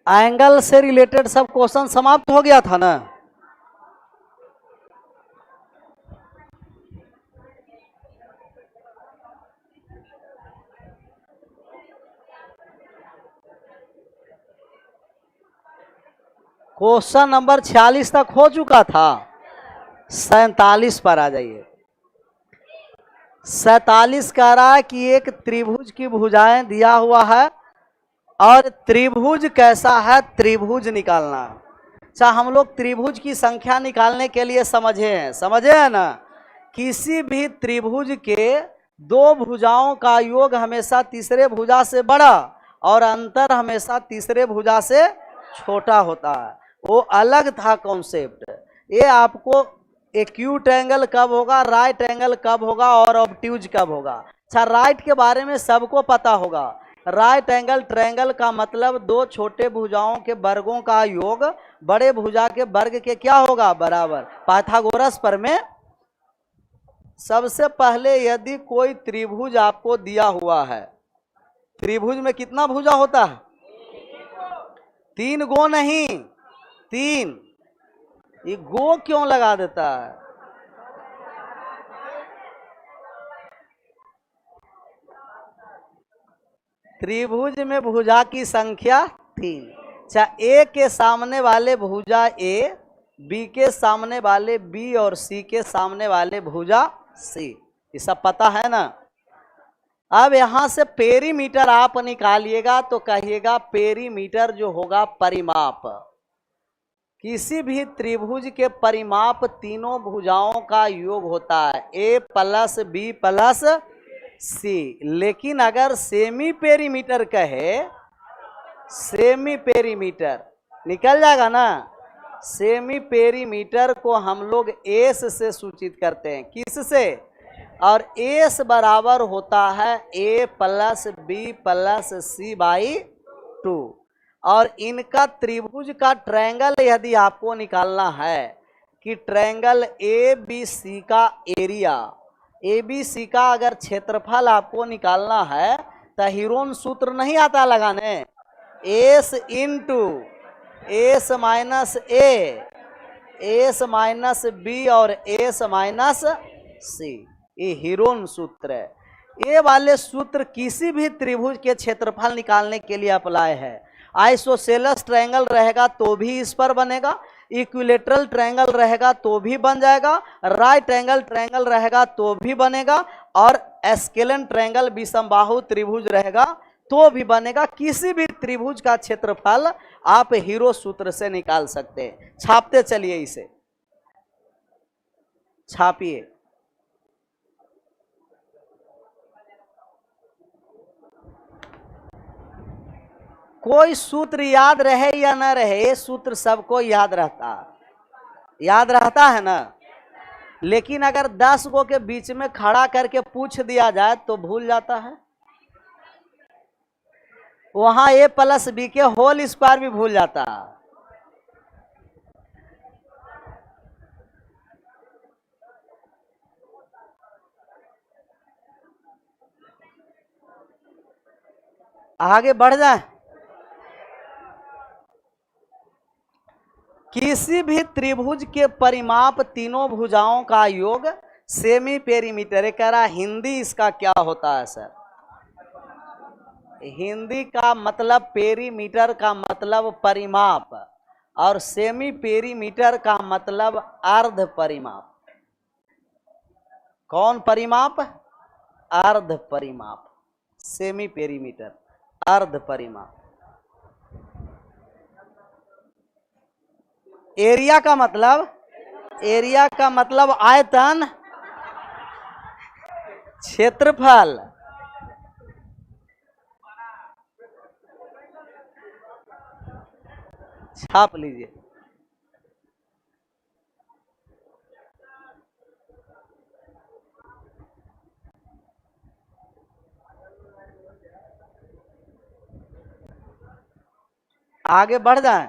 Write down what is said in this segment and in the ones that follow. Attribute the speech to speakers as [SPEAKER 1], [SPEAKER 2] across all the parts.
[SPEAKER 1] Angle से related सब question समाप्त हो गया था ना। क्वेश्चन नंबर 46 तक हो चुका था। 47 पर आ जाइए। 47 कह रहा है कि एक त्रिभुज की भुजाएं दिया हुआ है और त्रिभुज कैसा है, त्रिभुज निकालना। अच्छा, हम लोग त्रिभुज की संख्या निकालने के लिए समझे हैं ना। किसी भी त्रिभुज के दो भुजाओं का योग हमेशा तीसरे भुजा से बड़ा और अंतर हमेशा तीसरे भुजा से छोटा होता है। वो अलग था कॉन्सेप्ट। ये आपको एक्यूट एंगल कब होगा, राइट एंगल कब होगा और ऑब्ट्यूज कब होगा। अच्छा, राइट के बारे में सबको पता होगा। राइट एंगल ट्रायंगल का मतलब दो छोटे भुजाओं के वर्गों का योग बड़े भुजा के वर्ग के क्या होगा, बराबर। पाइथागोरस प्रमेय। सबसे पहले यदि कोई त्रिभुज आपको दिया हुआ है, त्रिभुज में कितना भुजा होता है? 3 गो नहीं, 3। ये गो क्यों लगा देता है? त्रिभुज में भुजा की संख्या 3। अच्छा, ए के सामने वाले भुजा ए, बी के सामने वाले बी और सी के सामने वाले भुजा सी। ये सब पता है ना। अब यहां से पेरीमीटर आप निकालिएगा तो कहिएगा पेरीमीटर जो होगा परिमाप। किसी भी त्रिभुज के परिमाप तीनों भुजाओं का योग होता है, ए प्लस बी प्लस सी। लेकिन अगर सेमी पेरीमीटर कहे, सेमी पेरीमीटर निकल जाएगा ना। सेमी पेरीमीटर को हम लोग एस से सूचित करते हैं। किस से? और एस बराबर होता है A plus B plus C by 2। और इनका त्रिभुज का ट्रायंगल यदि आपको निकालना है कि ट्रायंगल ए बी सी का एरिया, ए बी सी का अगर क्षेत्रफल आपको निकालना है तो हीरोन सूत्र नहीं आता लगाने, एस इंटू एस माइनस ए, एस माइनस बी और एस माइनस सी। ये हीरोन सूत्र है। ये वाले सूत्र किसी भी त्रिभुज के क्षेत्रफल निकालने के लिए अप्लाई है। आइसोसेलेस ट्रायंगल रहेगा तो भी इस पर बनेगा, इक्विलेटरल ट्रायंगल रहेगा तो भी बन जाएगा, राइट एंगल ट्रायंगल रहेगा तो भी बनेगा, और एस्केलन ट्रायंगल विषमबाहु त्रिभुज रहेगा तो भी बनेगा। किसी भी त्रिभुज का क्षेत्रफल आप हीरो सूत्र से निकाल सकते हैं। छापते चलिए, इसे छापिए। कोई सूत्र याद रहे या ना रहे, ये सूत्र सबको याद रहता है ना। लेकिन अगर 10 गो के बीच में खड़ा करके पूछ दिया जाए तो भूल जाता है। वहां ए प्लस बी के होल स्क्वायर भी भूल जाता है। आगे बढ़ जाए। किसी भी त्रिभुज के परिमाप तीनों भुजाओं का योग सेमी पेरीमीटर। कह रहा हिंदी इसका क्या होता है सर? हिंदी का मतलब पेरीमीटर का मतलब परिमाप और सेमी पेरीमीटर का मतलब अर्ध परिमाप। कौन परिमाप? अर्ध परिमाप। सेमी पेरीमीटर अर्ध परिमाप। एरिया का मतलब आयतन, क्षेत्रफल। छाप लीजिए। आगे बढ़ जाएं।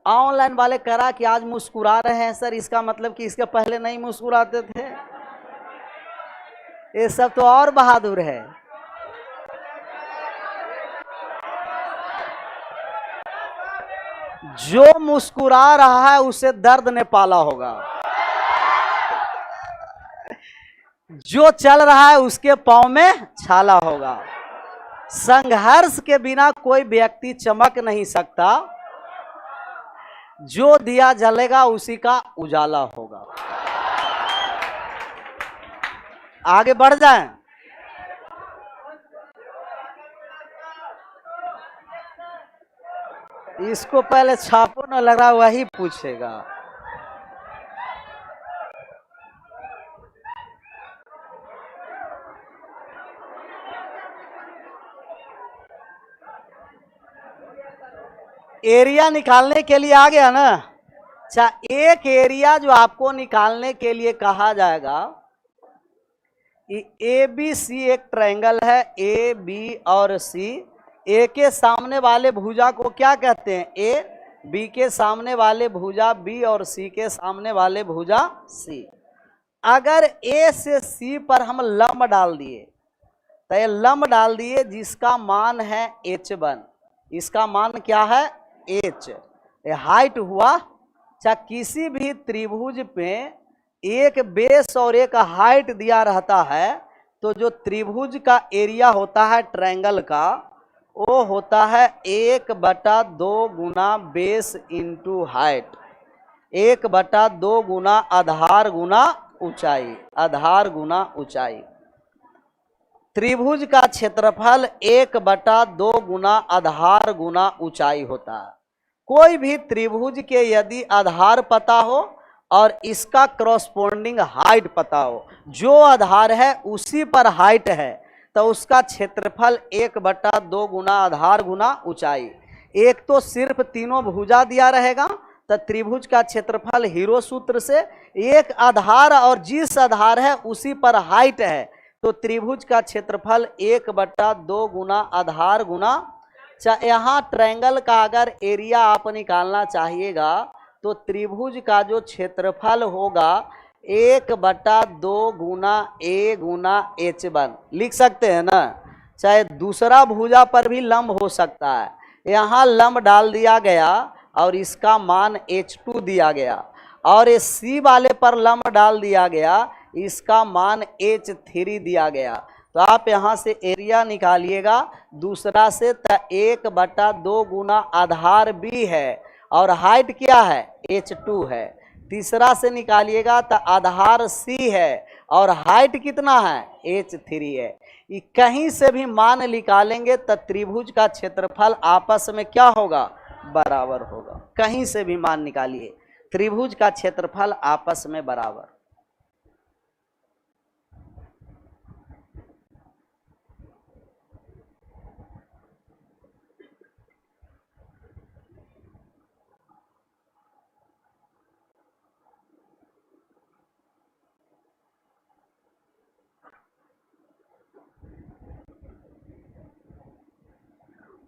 [SPEAKER 1] ऑनलाइन वाले करा कि आज मुस्कुरा रहे हैं सर, इसका मतलब कि इसके पहले नहीं मुस्कुराते थे। ये सब तो और बहादुर है। जो मुस्कुरा रहा है उसे दर्द ने पाला होगा, जो चल रहा है उसके पांव में छाला होगा। संघर्ष के बिना कोई व्यक्ति चमक नहीं सकता, जो दिया जलेगा उसी का उजाला होगा। आगे बढ़ जाएं। इसको पहले छापो न, लग रहा वही पूछेगा। एरिया निकालने के लिए आ गया ना। अच्छा, एक एरिया जो आपको निकालने के लिए कहा जाएगा, ए बी सी एक ट्रायंगल है, ए बी और सी। ए के सामने वाले भुजा को क्या कहते हैं? ए। बी के सामने वाले भुजा बी और सी के सामने वाले भुजा सी। अगर ए से सी पर हम लंब डाल दिए, तो ये लंब डाल दिए जिसका मान है h1। इसका मान क्या है? h। ये हाइट हुआ। अच्छा, किसी भी त्रिभुज पे एक बेस और एक हाइट दिया रहता है, तो जो त्रिभुज का एरिया होता है ट्रायंगल का, वो होता है 1/2 गुना बेस इंटू हाइट, 1/2 गुना आधार गुना ऊंचाई, आधार गुना ऊंचाई। त्रिभुज का क्षेत्रफल 1/2 गुना आधार गुना ऊंचाई होता है। कोई भी त्रिभुज के यदि आधार पता हो और इसका करस्पॉन्डिंग हाइट पता हो, जो आधार है उसी पर हाइट है, तो उसका क्षेत्रफल 1/2 गुना आधार गुना ऊंचाई। एक तो सिर्फ तीनों भुजा दिया रहेगा, तो त्रिभुज का क्षेत्रफल हीरो सूत्र से एक आधार और जिस आधार है उसी पर हाइट है, तो त्रिभुज का क्षेत्रफल 1/2 गुना आधार गुना। यहाँ ट्रायंगल का अगर एरिया आप निकालना चाहिएगा, तो त्रिभुज का जो क्षेत्रफल होगा 1/2 गुना ए गुना h1 लिख सकते हैं ना। चाहे दूसरा भुजा पर भी लंब हो सकता है। यहाँ लंब डाल दिया गया और इसका मान h2 दिया गया, और ये सी वाले पर लंब डाल दिया गया, इसका मान h3 दिया गया। तो आप यहाँ से एरिया निकालिएगा दूसरा से, तो 1/2 गुना आधार b है और हाइट क्या है? h2 है। तीसरा से निकालिएगा तो आधार c है और हाइट कितना है? h3 है। ये कहीं से भी मान निकालेंगे तो त्रिभुज का क्षेत्रफल आपस में क्या होगा? बराबर होगा। कहीं से भी मान निकालिए, त्रिभुज का क्षेत्रफल आपस में बराबर।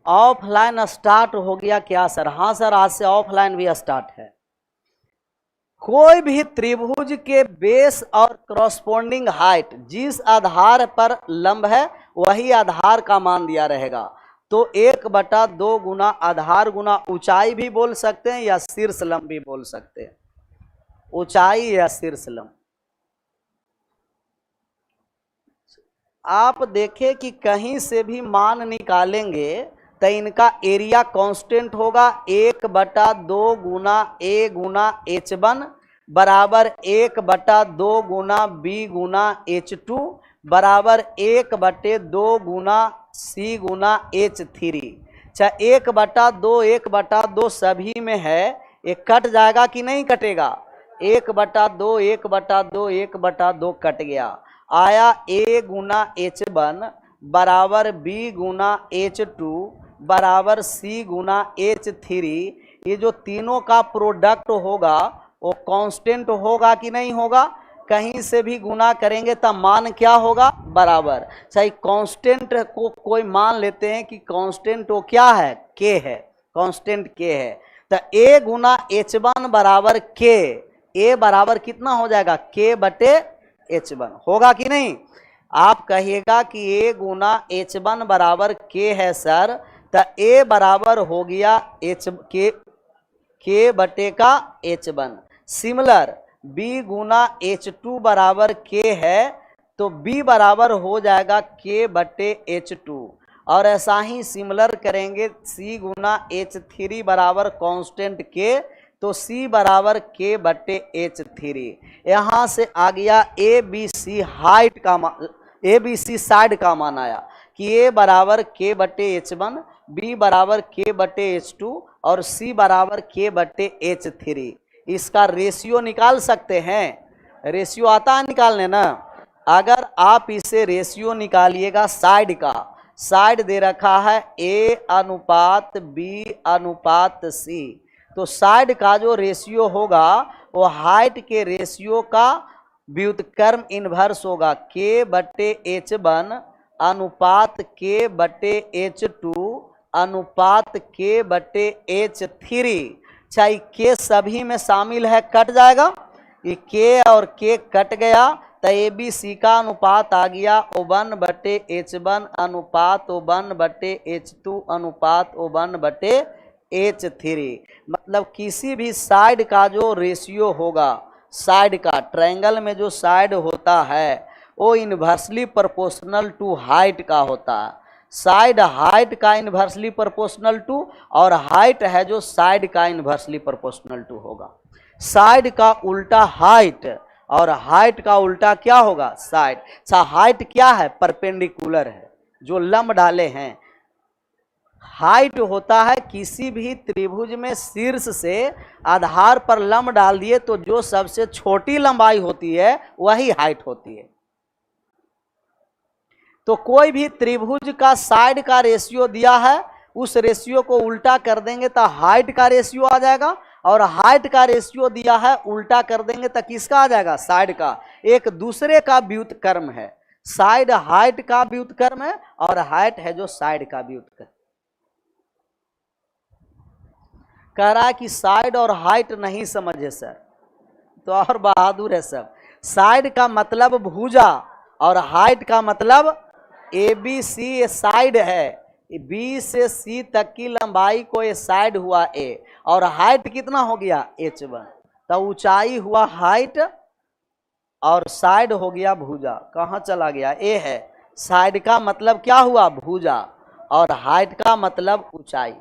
[SPEAKER 1] ऑफलाइन स्टार्ट हो गया क्या सर? हाँ सर, आज से ऑफलाइन भी स्टार्ट है। कोई भी त्रिभुज के बेस और करस्पॉन्डिंग हाइट जिस आधार पर लंब है वही आधार का मान दिया रहेगा। तो 1/2 गुना आधार गुना ऊंचाई भी बोल सकते हैं या शीर्ष लंब भी बोल सकते हैं, ऊंचाई या शीर्ष लंब। आप देखें कि कहीं से भी मान निकालेंगे तो इनका एरिया कांस्टेंट होगा 1/2 गुना ए गुना h1 बराबर 1/2 गुना b गुना h2 बराबर 1/2 गुना c गुना h3। अच्छा, 1/2 1/2 सभी में है, ये कट जाएगा कि नहीं कटेगा? 1/2 1/2 1/2 कट गया, आया a गुना h1 बराबर b गुना h2 बराबर c गुना h3। ये जो तीनों का प्रोडक्ट होगा वो कांस्टेंट होगा कि नहीं होगा? कहीं से भी गुना करेंगे तब मान क्या होगा? बराबर। सही, कांस्टेंट को कोई मान लेते हैं कि कांस्टेंट वो क्या है? k है, कांस्टेंट k है। तो a गुना h1 बराबर k, a बराबर कितना हो जाएगा? k/h1 होगा कि नहीं? आप कहिएगा कि a गुना h1 बराबर k है सर, तो a बराबर हो गया h k के बटे का H1। सिमिलर B गुना H2 बराबर K है तो B बराबर हो जाएगा K बटे H2। और ऐसा ही सिमिलर करेंगे C गुना H3 बराबर कांस्टेंट K तो C बराबर K बटे H3। यहाँ से आ गया ABC हाइट का ABC साइड का मान आया कि A बराबर K बटे H1, B बराबर K बटे H2 और C बराबर K बटे H3। इसका रेशियो निकाल सकते हैं। रेशियो आता है निकालने ना। अगर आप इसे रेशियो निकालिएगा साइड का, साइड दे रखा है A अनुपात B अनुपात C, तो साइड का जो रेशियो होगा वो हाइट के रेशियो का व्युत्क्रम इन्वर्स होगा। K बटे H1 अनुपात K बटे H2 अनुपात K बटे H3। चाहे K सभी में शामिल है, कट जाएगा। ये K और K कट गया तो ABC का अनुपात आ गया O1 बटे H1 अनुपात O1 बटे H2 अनुपात O1 बटे H3। मतलब किसी भी साइड का जो रेशियो होगा, साइड का ट्रायंगल में जो साइड होता है वो इन्वर्सली प्रोपोर्शनल टू हाइट का होता है। साइड हाइट का इन्वर्सली प्रोपोर्शनल टू, और हाइट है जो साइड का इन्वर्सली प्रोपोर्शनल टू होगा। साइड का उल्टा हाइट और हाइट का उल्टा क्या होगा, साइड। अच्छा, हाइट क्या है, परपेंडिकुलर है, जो लंब डाले हैं। हाइट होता है किसी भी त्रिभुज में शीर्ष से आधार पर लंब डाल दिए तो जो सबसे छोटी लंबाई होती है वही हाइट होती है। तो कोई भी त्रिभुज का साइड का रेशियो दिया है, उस रेशियो को उल्टा कर देंगे तो हाइट का रेशियो आ जाएगा, और हाइट का रेशियो दिया है उल्टा कर देंगे तो किसका आ जाएगा, साइड का। एक दूसरे का व्युत्क्रम है। साइड हाइट का व्युत्क्रम है और हाइट है जो साइड का व्युत्क्रम। कह रहा है कि साइड और हाइट नहीं समझे सर, तो और बहादुर है सब। साइड का मतलब भुजा और हाइट का मतलब ABC साइड है। B से C तक की लंबाई को ये साइड हुआ A, और हाइट कितना हो गया H1, तो ऊंचाई हुआ हाइट और साइड हो गया भुजा। कहाँ चला गया, A है। साइड का मतलब क्या हुआ, भुजा, और हाइट का मतलब ऊंचाई।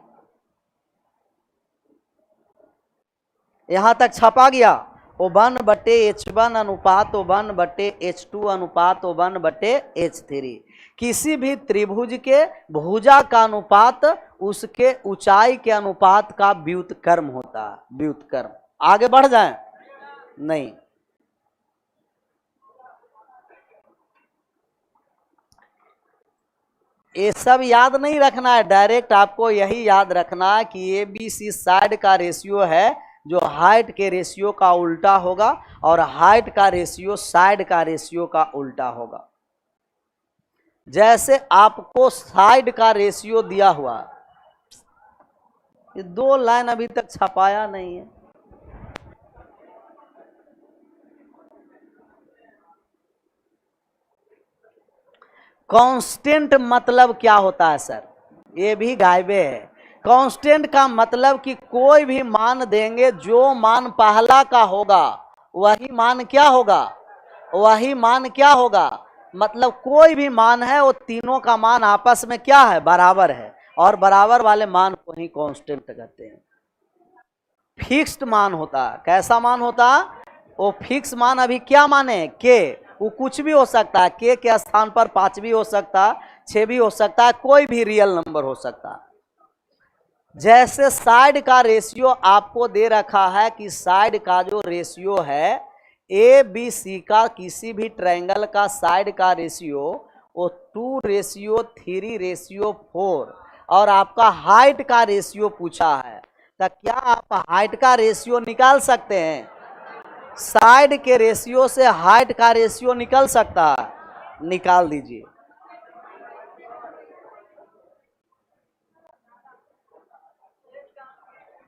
[SPEAKER 1] यहां तक छपा गया। O1 बटे H1 अनुपात O1 बटे H2 अनुपात O1 बटे H3। किसी भी त्रिभुज के भुजा का अनुपात उसके ऊंचाई के अनुपात का व्युत्क्रम होता है, व्युत्क्रम। आगे बढ़ जाएं, नहीं। ये सब याद नहीं रखना है, डायरेक्ट आपको यही याद रखना है कि ABC साइड का रेशियो है जो हाइट के रेशियो का उल्टा होगा, और हाइट का रेशियो साइड का रेशियो का उल्टा होगा। जैसे आपको साइड का रेशियो दिया हुआ, ये 2 लाइन अभी तक छपाया नहीं है। कांस्टेंट मतलब क्या होता है सर, ये भी गायबे है। कांस्टेंट का मतलब कि कोई भी मान देंगे, जो मान पहला का होगा वही मान क्या होगा, वही मान क्या होगा। मतलब कोई भी मान है वो तीनों का मान आपस में क्या है, बराबर है, और बराबर वाले मान को ही कांस्टेंट कहते हैं। फिक्स्ड मान होता है। कैसा मान होता है, वो फिक्स मान। अभी क्या माने, के, वो कुछ भी हो सकता है। के स्थान पर 5 भी हो सकता है, 6 भी हो सकता है, कोई भी रियल नंबर हो सकता है। जैसे साइड का रेशियो आपको दे रखा है कि साइड का जो रेशियो है ABC का, किसी भी ट्रायंगल का साइड का रेशियो वो 2:3:4, और आपका हाइट का रेशियो पूछा है, तो क्या आप हाइट का रेशियो निकाल सकते हैं। साइड के रेशियो से हाइट का रेशियो निकल सकता है, निकाल दीजिए।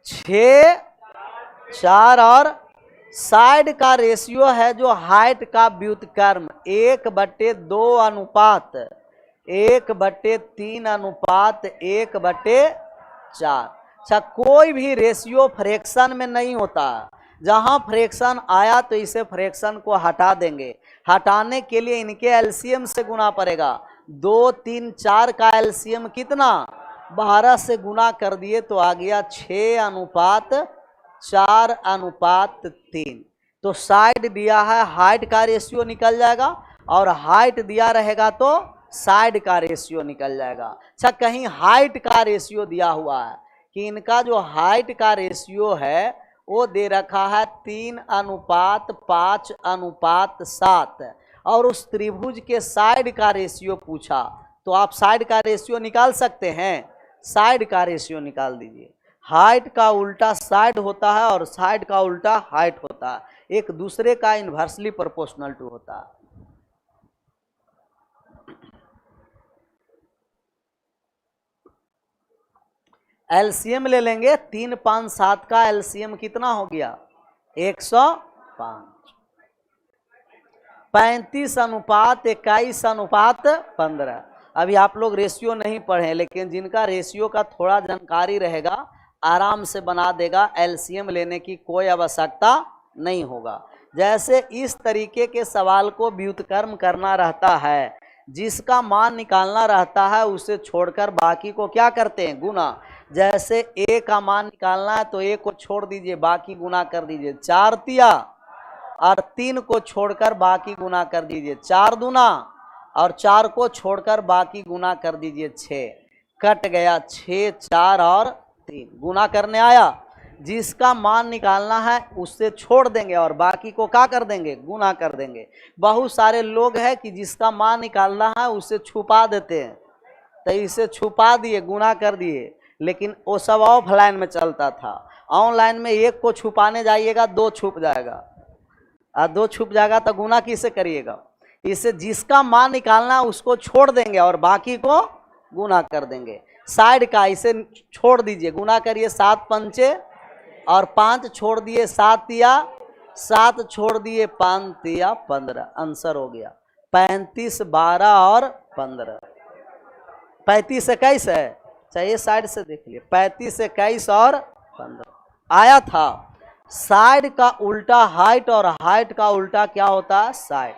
[SPEAKER 1] 6, 4 और साइड का रेशियो है जो हाइट का व्युत्क्रम 1/2 अनुपात 1/3 अनुपात 1/4। अच्छा, कोई भी रेशियो फ्रैक्शन में नहीं होता। जहां फ्रैक्शन आया तो इसे फ्रैक्शन को हटा देंगे। हटाने के लिए इनके एलसीएम से गुना पड़ेगा। 2, 3, 4 का एलसीएम कितना, 12 से गुना कर दिए तो आ गया 6:4:3। तो साइड दिया है, हाइट का रेशियो निकल जाएगा, और हाइट दिया रहेगा तो साइड का रेशियो निकल जाएगा। अच्छा, कहीं हाइट का रेशियो दिया हुआ है कि इनका जो हाइट का रेशियो है वो दे रखा है 3:5:7, और उस त्रिभुज के साइड का रेशियो पूछा, तो आप साइड का रेशियो निकाल सकते हैं। साइड का रेशियो निकाल दीजिए। हाइट का उल्टा साइड होता है और साइड का उल्टा हाइट होता है, एक दूसरे का इन्वर्सली प्रोपोर्शनल टू होता है। एलसीएम ले लेंगे, 3, 5, 7 का एलसीएम कितना हो गया, 105। 35:21:15। अभी आप लोग रेशियो नहीं पढ़े, लेकिन जिनका रेशियो का थोड़ा जानकारी रहेगा आराम से बना देगा, एलसीएम लेने की कोई आवश्यकता नहीं होगा। जैसे इस तरीके के सवाल को व्युत्क्रम करना रहता है, जिसका मान निकालना रहता है उसे छोड़कर बाकी को क्या करते हैं, गुना। जैसे a का मान निकालना है तो a को छोड़ दीजिए, बाकी गुना कर दीजिए, 4 तिया, और 3 को छोड़कर बाकी गुना कर दीजिए, 4 दूना, और 4 को छोड़कर बाकी गुना कर दीजिए, 6। कट गया 6, 4 और 3, गुना करने आया। जिसका मान निकालना है उससे छोड़ देंगे और बाकी को क्या कर देंगे, गुना कर देंगे। बहुत सारे लोग हैं कि जिसका मान निकालना है उसे छुपा देते हैं, तो इसे छुपा दिए, गुना कर दिए, लेकिन वो सब ऑफलाइन में चलता था। ऑनलाइन में 1 को छुपाने जाइएगा 2 छुप जाएगा, और 2 छुप जाएगा तो गुना किसे करिएगा। इसे जिसका मान निकालना है उसको छोड़ देंगे और बाकी को गुना कर देंगे। साइड का इसे छोड़ दीजिए, गुना करिए, 7 पंचे और 5 छोड़ दिए, 7 तिया, 7 छोड़ दिए, 5 तिया 15। आंसर हो गया 35, 12 और 15। 35 21 है, चाहिए साइड से देख लिए, 35, 21 और 15 आया था। साइड का उल्टा हाइट और हाइट का उल्टा क्या होता है, साइड।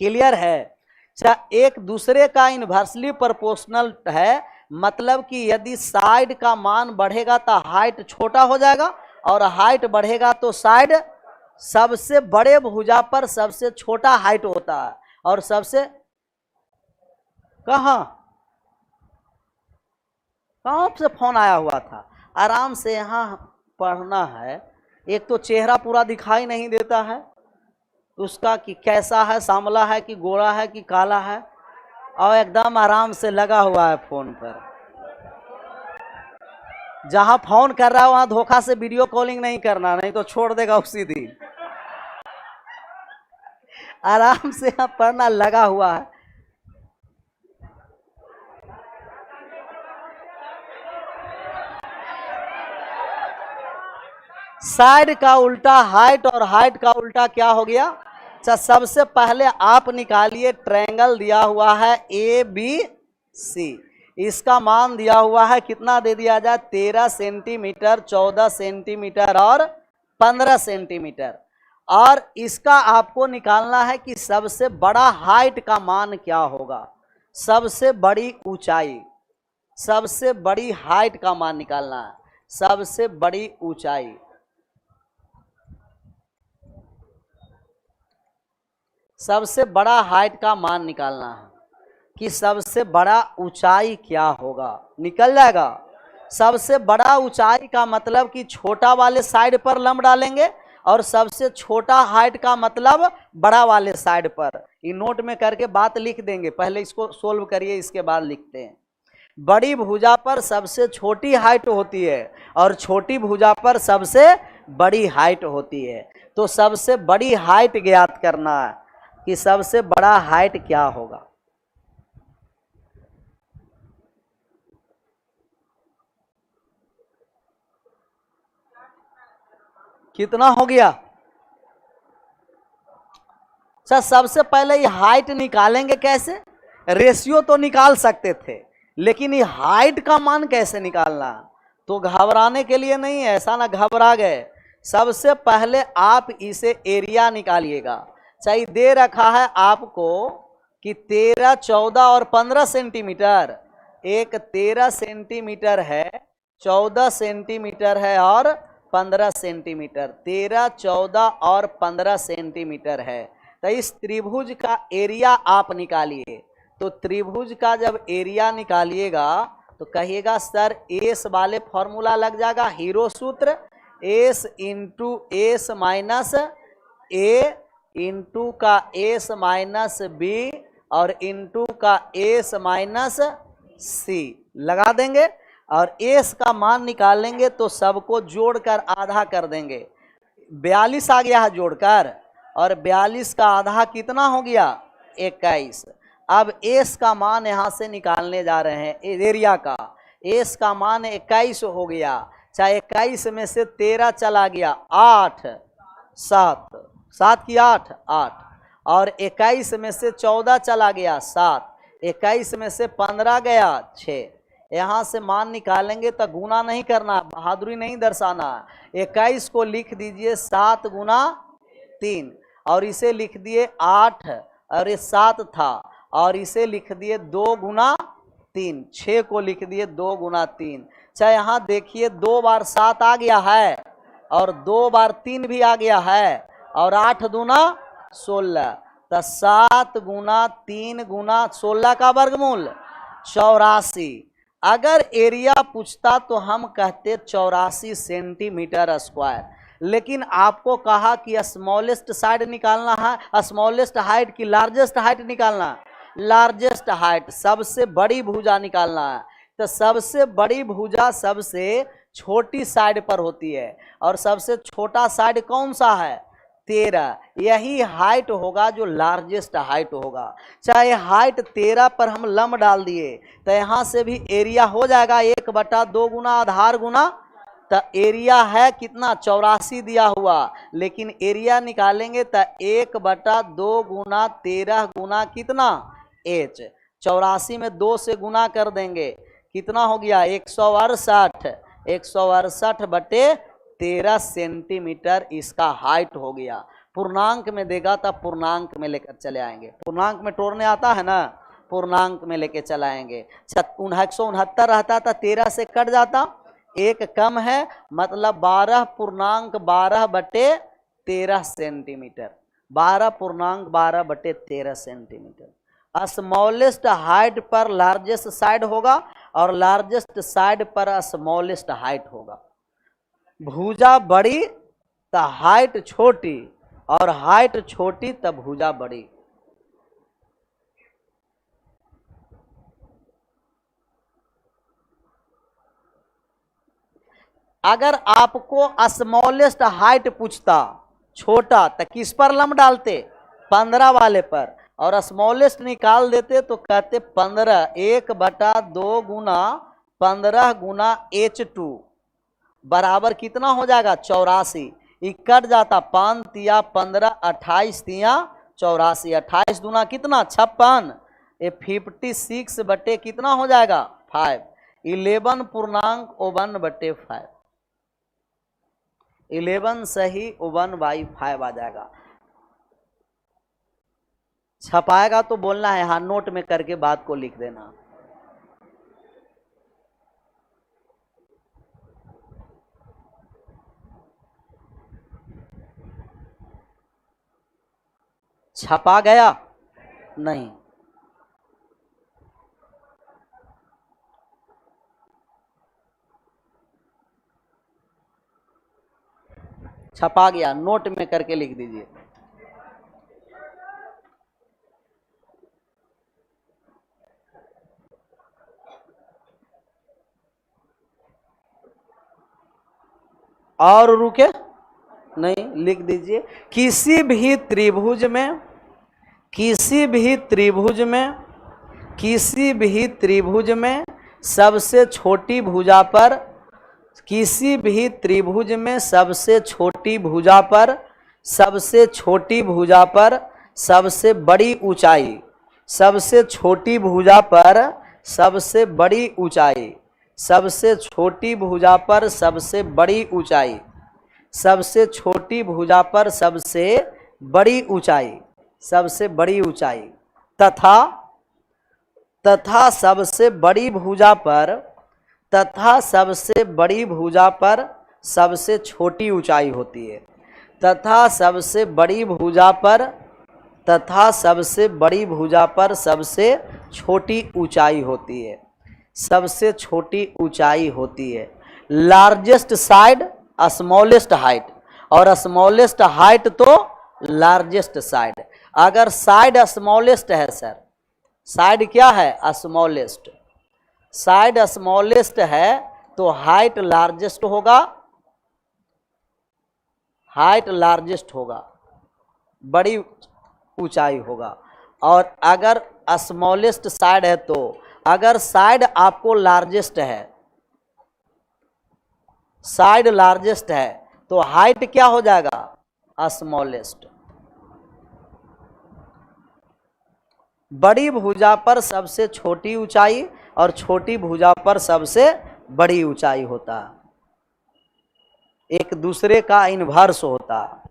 [SPEAKER 1] क्लियर है। अच्छा, एक दूसरे का इन्वर्सली प्रोपोर्शनल है, मतलब कि यदि साइड का मान बढ़ेगा तो हाइट छोटा हो जाएगा, और हाइट बढ़ेगा तो साइड, सबसे बड़े भुजा पर सबसे छोटा हाइट होता है, और सबसे कहाँ से फोन आया हुआ था, आराम से यहाँ पढ़ना है। एक तो चेहरा पूरा दिखाई नहीं देता है उसका कि कैसा है, सांवला है कि गोरा है कि काला है, और एकदम आराम से लगा हुआ है फोन पर। जहां फोन कर रहा है वहां धोखा से वीडियो कॉलिंग नहीं करना, नहीं तो छोड़ देगा उसी दिन। आराम से यहाँ पढ़ना, लगा हुआ है। साइड का उल्टा हाइट और हाइट का उल्टा क्या हो गया। अच्छा, सबसे पहले आप निकालिए, ट्रायंगल दिया हुआ है ABC, इसका मान दिया हुआ है, कितना दे दिया जाए, 13 सेंटीमीटर, 14 सेंटीमीटर और 15 सेंटीमीटर। और इसका आपको निकालना है कि सबसे बड़ा हाइट का मान क्या होगा, सबसे बड़ी ऊंचाई, सबसे बड़ी हाइट का मान निकालना है, सबसे बड़ी ऊंचाई। सबसे बड़ा हाइट का मान निकालना है कि सबसे बड़ा ऊंचाई क्या होगा, निकल जाएगा। सबसे बड़ा ऊंचाई का मतलब कि छोटा वाले साइड पर लंब डालेंगे, और सबसे छोटा हाइट का मतलब बड़ा वाले साइड पर। ये नोट में करके बात लिख देंगे, पहले इसको सोल्व करिए, इसके बाद लिखते हैं। बड़ी भुजा पर सबसे छोटी हाइट होती है और छोटी भुजा पर सबसे बड़ी हाइट होती है। तो सबसे बड़ी हाइट ज्ञात करना है कि सबसे बड़ा हाइट क्या होगा। कितना हो गया। अच्छा, सबसे पहले ये हाइट निकालेंगे कैसे, रेशियो तो निकाल सकते थे, लेकिन ये हाइट का मान कैसे निकालना, तो घबराने के लिए नहीं है, ऐसा ना घबरा गए। सबसे पहले आप इसे एरिया निकालिएगा। चाहिए दे रखा है आपको कि 13, 14 और 15 सेंटीमीटर। एक 13 सेंटीमीटर है, 14 सेंटीमीटर है और 15 सेंटीमीटर। 13, 14 और 15 सेंटीमीटर है। तो इस त्रिभुज का एरिया आप निकालिए। तो त्रिभुज का जब एरिया निकालिएगा तो कहिएगा सर एस वाले फॉर्मूला लग जाएगा, हीरो सूत्र, एस इंटू एस माइनस ए इंटू का एस माइनस बी और इंटू का एस माइनस सी लगा देंगे और एस का मान निकालेंगे तो सबको जोड़कर आधा कर देंगे। 42 आ गया है जोड़कर, और 42 का आधा कितना हो गया? 21। अब एस का मान यहाँ से निकालने जा रहे हैं, एरिया का। एस का मान 21 हो गया, चाहे 21 में से 13 चला गया, 8, 7 की 8, और 21 में से 14 चला गया, 7, 21 में से 15 गया, 6। यहाँ से मान निकालेंगे तो गुना नहीं करना, बहादुरी नहीं दर्शाना। 21 को लिख दीजिए 7 गुना 3, और इसे लिख दिए 8, और ये 7 था, और इसे लिख दिए 2 गुना 3, 6 को लिख दिए 2 गुना 3। चाहे यहाँ देखिए 2 बार 7 आ गया है और 2 बार 3 भी आ गया है, और 8 दूना 16, तो 7 गुना 3 गुना 16 का वर्गमूल 84। अगर एरिया पूछता तो हम कहते 84 सेंटीमीटर स्क्वायर, लेकिन आपको कहा कि स्मॉलेस्ट साइड निकालना है, स्मॉलेस्ट हाइट की लार्जेस्ट हाइट निकालना है, लार्जेस्ट हाइट सबसे बड़ी भुजा निकालना है। तो सबसे बड़ी भुजा सबसे छोटी साइड पर होती है, और सबसे छोटा साइड कौन सा है? 13। यही हाइट होगा जो लार्जेस्ट हाइट होगा। चाहे हाइट 13 पर हम लंब डाल दिए तो यहाँ से भी एरिया हो जाएगा 1/2 गुना आधार गुना, तो एरिया है कितना? 84 दिया हुआ, लेकिन एरिया निकालेंगे तो 1/2 गुना 13 गुना कितना? h। 84 में 2 से गुना कर देंगे, कितना हो गया? 168। 168/13 सेंटीमीटर इसका हाइट हो गया। पूर्णांक में देगा तब पूर्णांक में लेकर चले आएंगे। पूर्णांक में तोड़ने आता है ना, पूर्णांक में लेके चलाएंगे। 169 रहता था, 13 से कट जाता, एक कम है, मतलब 12.12/13 सेंटीमीटर। 12.12/13 सेंटीमीटर। स्मॉलेस्ट हाइट पर लार्जेस्ट साइड होगा और लार्जेस्ट साइड पर स्मॉलेस्ट हाइट होगा। भुजा बड़ी तो हाइट छोटी, और हाइट छोटी तो भुजा बड़ी। अगर आपको स्मॉलेस्ट हाइट पूछता छोटा तो किस पर लंब डालते? 15 वाले पर, और स्मॉलेस्ट निकाल देते तो कहते 15। 1/2 गुना 15 गुना h2 बराबर कितना हो जाएगा? 84। ये कट जाता, 5 तिया 15, 28 तिया 84, 28 दूना कितना? 56। ये 56 बटे कितना हो जाएगा? 5। 11.51/5। 11 सही 1/5 आ जाएगा। छपाएगा तो बोलना है, हाँ नोट में करके बात को लिख देना। छपा गया? नहीं। छपा गया, नोट में करके लिख दीजिए। और रुके नहीं, लिख दीजिए। किसी भी त्रिभुज में, किसी भी त्रिभुज में, किसी भी त्रिभुज में सबसे छोटी भुजा पर, किसी भी त्रिभुज में सबसे छोटी भुजा पर, सबसे छोटी भुजा पर सबसे बड़ी ऊंचाई, सबसे छोटी भुजा पर सबसे बड़ी ऊंचाई, सबसे छोटी भुजा पर सबसे बड़ी ऊंचाई, सबसे छोटी भुजा पर सबसे बड़ी ऊंचाई, सबसे बड़ी ऊंचाई, तथा तथा सबसे बड़ी भुजा पर, तथा सबसे बड़ी भुजा पर सबसे छोटी ऊंचाई होती है, तथा सबसे बड़ी भुजा पर, तथा सबसे बड़ी भुजा पर सबसे छोटी ऊंचाई होती है, सबसे छोटी ऊंचाई होती है। लार्जेस्ट साइड स्मॉलेस्ट हाइट, और स्मॉलेस्ट हाइट तो लार्जेस्ट साइड। अगर साइड स्मॉलेस्ट है सर, साइड क्या है स्मॉलेस्ट, साइड स्मॉलेस्ट है तो हाइट लार्जेस्ट होगा, हाइट लार्जेस्ट होगा, बड़ी ऊंचाई होगा। और अगर स्मॉलेस्ट साइड है तो अगर साइड आपको लार्जेस्ट है, साइड लार्जेस्ट है तो हाइट क्या हो जाएगा स्मॉलेस्ट। बड़ी भुजा पर सबसे छोटी ऊंचाई और छोटी भुजा पर सबसे बड़ी ऊंचाई होता है, एक दूसरे का इन्वर्स होता है।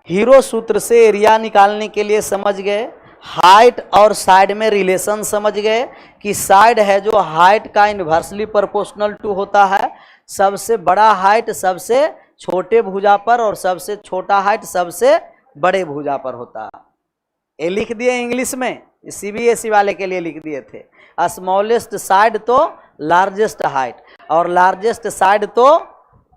[SPEAKER 1] हीरो सूत्र से एरिया निकालने के लिए समझ गए, हाइट और साइड में रिलेशन समझ गए कि साइड है जो हाइट का इन्वर्सली प्रोपोर्शनल टू होता है, सबसे बड़ा हाइट सबसे छोटे भुजा पर और सबसे छोटा हाइट सबसे बड़े भुजा पर होता है। ये लिख दिए इंग्लिश में, सीबीएसई वाले के लिए लिख दिए थे। स्मॉलेस्ट साइड तो लार्जेस्ट हाइट और लार्जेस्ट साइड तो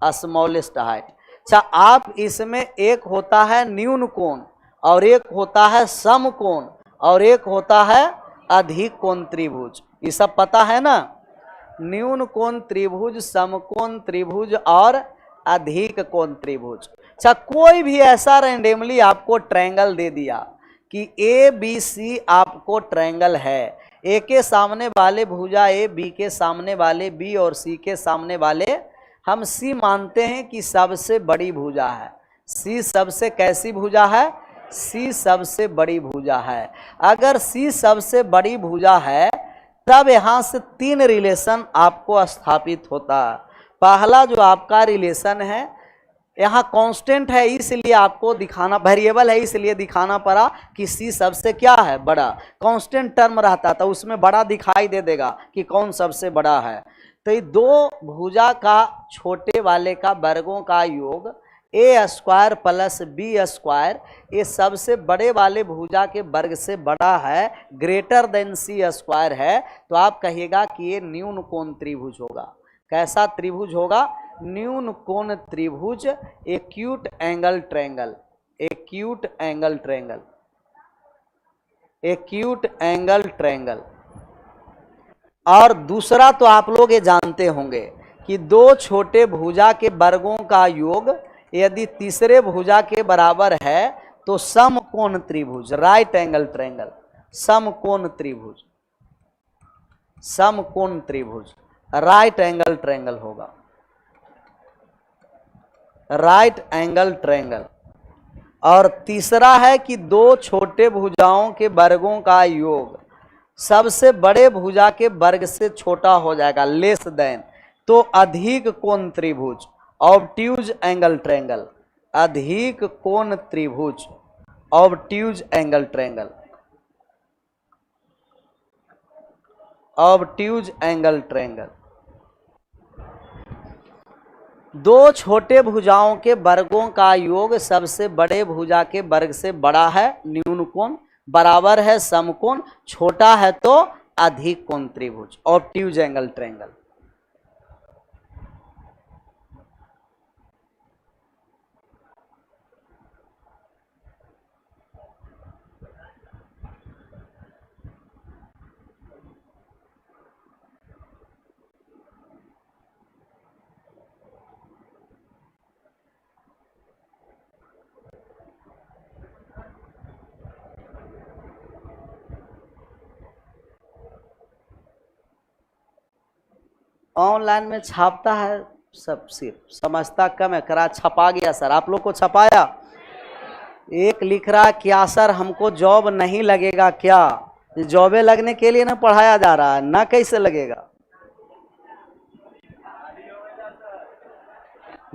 [SPEAKER 1] स्मॉलेस्ट हाइट। अच्छा, आप इसमें एक होता है न्यून कोण और एक होता है सम कोण और एक होता है अधिक कोण त्रिभुज, ये सब पता है ना। न्यून कोण त्रिभुज, समकोण त्रिभुज और अधिक कोण त्रिभुज। अच्छा, कोई भी ऐसा रैंडमली आपको ट्रायंगल दे दिया कि ए बी सी आपको ट्रायंगल है, ए के सामने वाले भुजा ए, बी के सामने वाले बी और सी के सामने वाले, हम सी मानते हैं कि सबसे बड़ी भुजा है। सी सबसे कैसी भुजा है? सी सबसे बड़ी भुजा है। अगर सी सबसे बड़ी भुजा है तब यहाँ से तीन रिलेशन आपको स्थापित होता है। पहला जो आपका रिलेशन है, यहाँ कांस्टेंट है इसलिए आपको दिखाना, वेरिएबल है इसलिए दिखाना पड़ा कि सी सबसे क्या है? बड़ा। कांस्टेंट टर्म रहता तो उसमें बड़ा दिखाई दे देगा कि कौन सबसे बड़ा है। तो ये दो भुजा का छोटे वाले का वर्गों का योग ए स्क्वायर प्लस बी स्क्वायर, ये सबसे बड़े वाले भुजा के वर्ग से बड़ा है, ग्रेटर देन सी स्क्वायर है, तो आप कहिएगा कि ये न्यून कोण त्रिभुज होगा। कैसा त्रिभुज होगा? न्यून कोण त्रिभुज, acute angle triangle, acute angle triangle, acute angle triangle. और दूसरा तो आप लोग ये जानते होंगे कि दो छोटे भुजा के वर्गों का योग यदि तीसरे भुजा के बराबर है तो समकोण त्रिभुज, राइट एंगल ट्रायंगल, समकोण त्रिभुज, समकोण त्रिभुज, राइट एंगल ट्रायंगल होगा, राइट एंगल ट्रायंगल। और तीसरा है कि दो छोटे भुजाओं के वर्गों का योग सबसे बड़े भुजा के वर्ग से छोटा हो जाएगा, लेस देन, तो अधिक कोण त्रिभुज, ऑब्ट्यूज एंगल ट्रायंगल, अधिक कोण त्रिभुज, obtuse angle triangle, obtuse angle triangle. दो छोटे भुजाओं के वर्गों का योग सबसे बड़े भुजा के वर्ग से बड़ा है, न्यून कोण, बराबर है समकोण, छोटा है तो अधिक कोण त्रिभुज, ऑब्ट्यूज एंगल ट्रायंगल। ऑनलाइन में छापता है सब, सिर्फ समझता कम है, करा छपा गया सर, आप लोग को छपाया। एक लिख रहा है क्या सर हमको जॉब नहीं लगेगा क्या? जॉबे लगने के लिए ना पढ़ाया जा रहा है ना, कैसे लगेगा?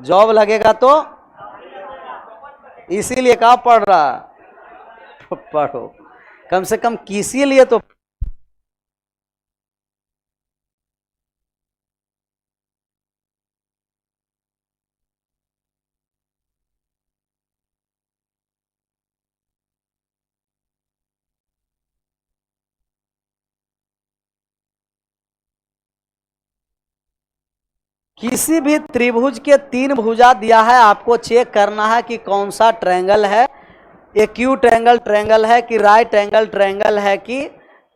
[SPEAKER 1] जॉब लगेगा तो इसीलिए कहा पढ़ रहा है। पढ़ो कम से कम किसी लिए तो। किसी भी त्रिभुज के 3 भुजा दिया है, आपको चेक करना है कि कौन सा ट्रायंगल है, एक्यूट एंगल ट्रायंगल है कि राइट एंगल ट्रायंगल है कि